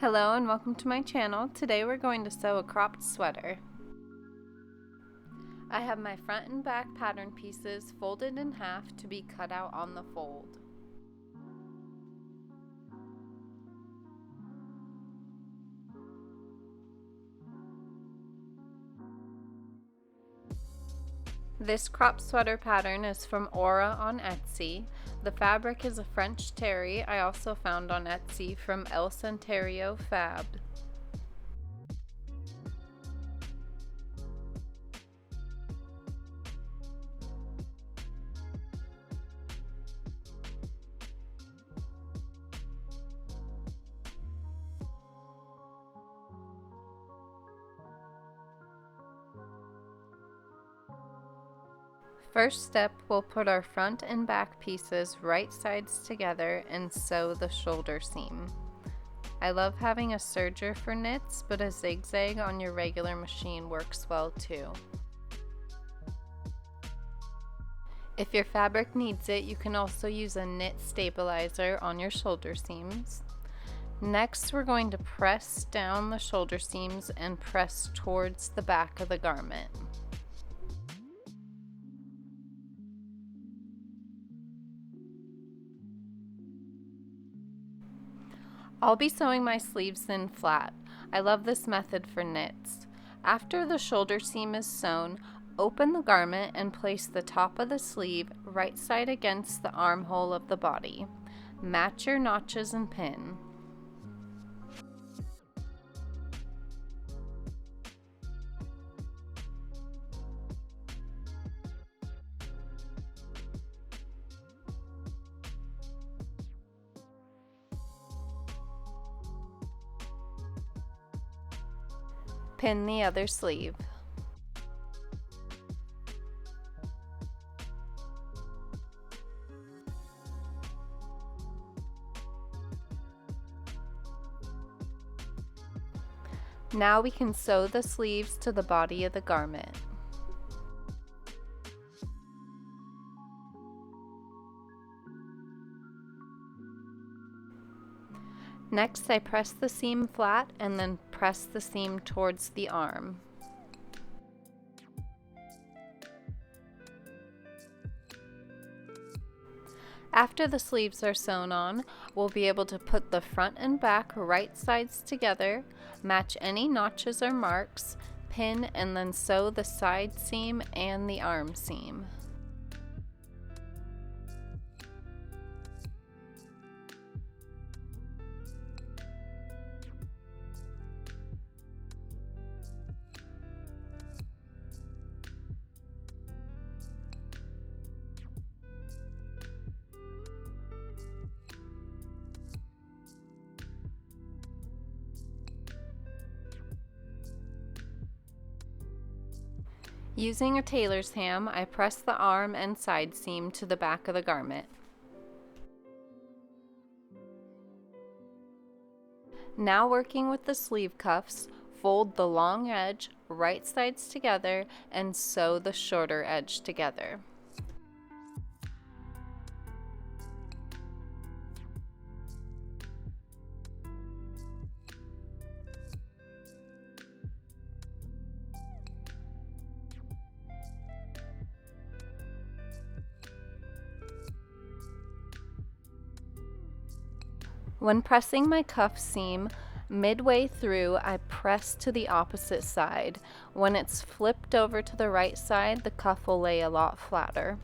Hello and welcome to my channel. Today we're going to sew a cropped sweater. I have my front and back pattern pieces folded in half to be cut out on the fold. This cropped sweater pattern is from Aura on Etsy. The fabric is a French terry I also found on Etsy from ElCentarioFab. First step, we'll put our front and back pieces right sides together and sew the shoulder seam. I love having a serger for knits, but a zigzag on your regular machine works well too. If your fabric needs it, you can also use a knit stabilizer on your shoulder seams. Next, we're going to press down the shoulder seams and press towards the back of the garment. I'll be sewing my sleeves in flat. I love this method for knits. After the shoulder seam is sewn, open the garment and place the top of the sleeve right side against the armhole of the body. Match your notches and pin. Pin the other sleeve. Now we can sew the sleeves to the body of the garment. Next, I press the seam flat and then press the seam towards the arm. After the sleeves are sewn on, we'll be able to put the front and back right sides together, match any notches or marks, pin, and then sew the side seam and the arm seam. Using a tailor's ham, I press the arm and side seam to the back of the garment. Now working with the sleeve cuffs, fold the long edge right sides together and sew the shorter edge together. When pressing my cuff seam, midway through I press to the opposite side. When it's flipped over to the right side, the cuff will lay a lot flatter.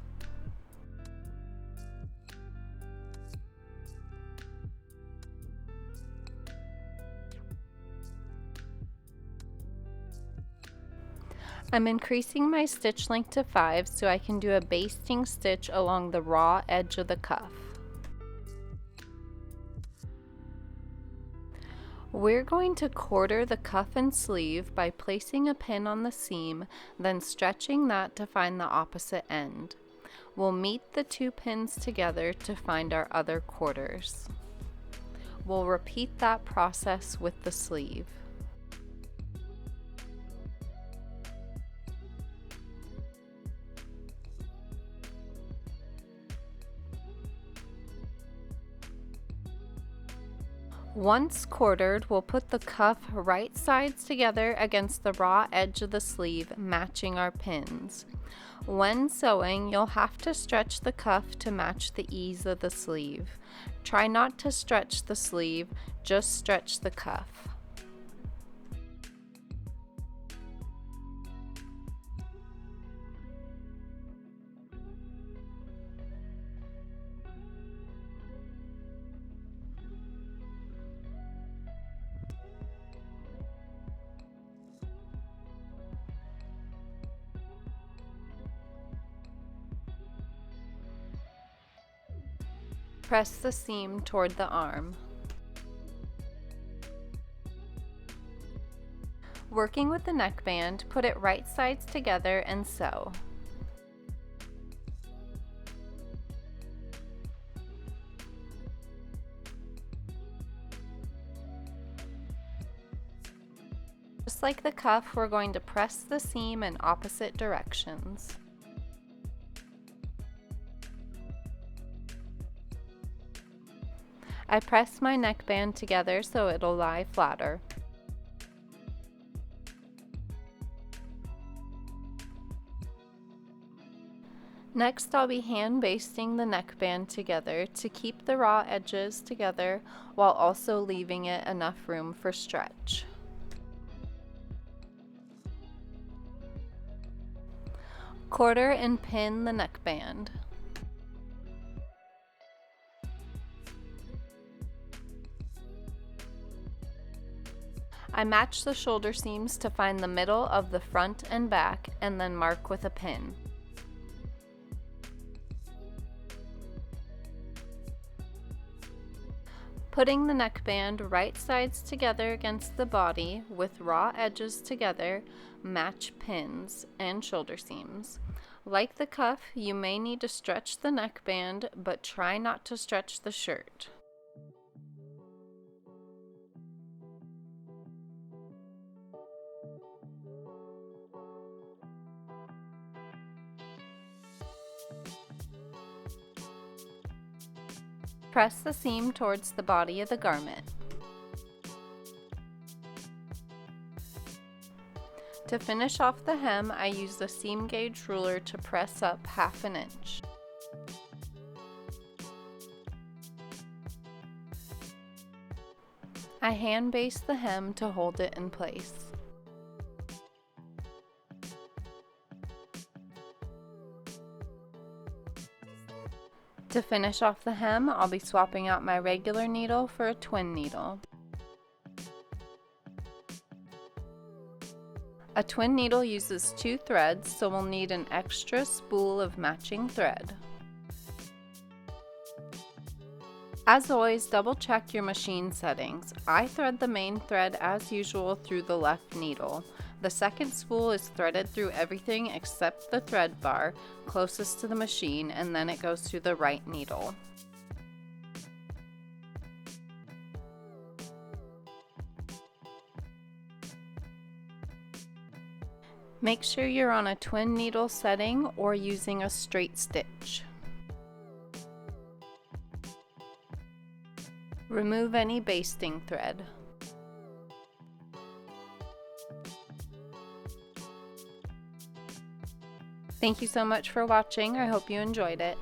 I'm increasing my stitch length to 5 so I can do a basting stitch along the raw edge of the cuff. We're going to quarter the cuff and sleeve by placing a pin on the seam, then stretching that to find the opposite end. We'll meet the two pins together to find our other quarters. We'll repeat that process with the sleeve. Once quartered, we'll put the cuff right sides together against the raw edge of the sleeve, matching our pins. When sewing, you'll have to stretch the cuff to match the ease of the sleeve. Try not to stretch the sleeve, just stretch the cuff. Press the seam toward the arm. Working with the neckband, put it right sides together and sew. Just like the cuff, we're going to press the seam in opposite directions. I press my neckband together so it'll lie flatter. Next, I'll be hand basting the neckband together to keep the raw edges together while also leaving it enough room for stretch. Quarter and pin the neckband. I match the shoulder seams to find the middle of the front and back and then mark with a pin. Putting the neckband right sides together against the body with raw edges together, match pins and shoulder seams. Like the cuff, you may need to stretch the neckband, but try not to stretch the shirt. Press the seam towards the body of the garment. To finish off the hem, I use the seam gauge ruler to press up 1/2 inch. I hand baste the hem to hold it in place. To finish off the hem, I'll be swapping out my regular needle for a twin needle. A twin needle uses 2 threads, so we'll need an extra spool of matching thread. As always, double check your machine settings. I thread the main thread as usual through the left needle. The second spool is threaded through everything except the thread bar closest to the machine, and then it goes through the right needle. Make sure you're on a twin needle setting or using a straight stitch. Remove any basting thread. Thank you so much for watching. I hope you enjoyed it.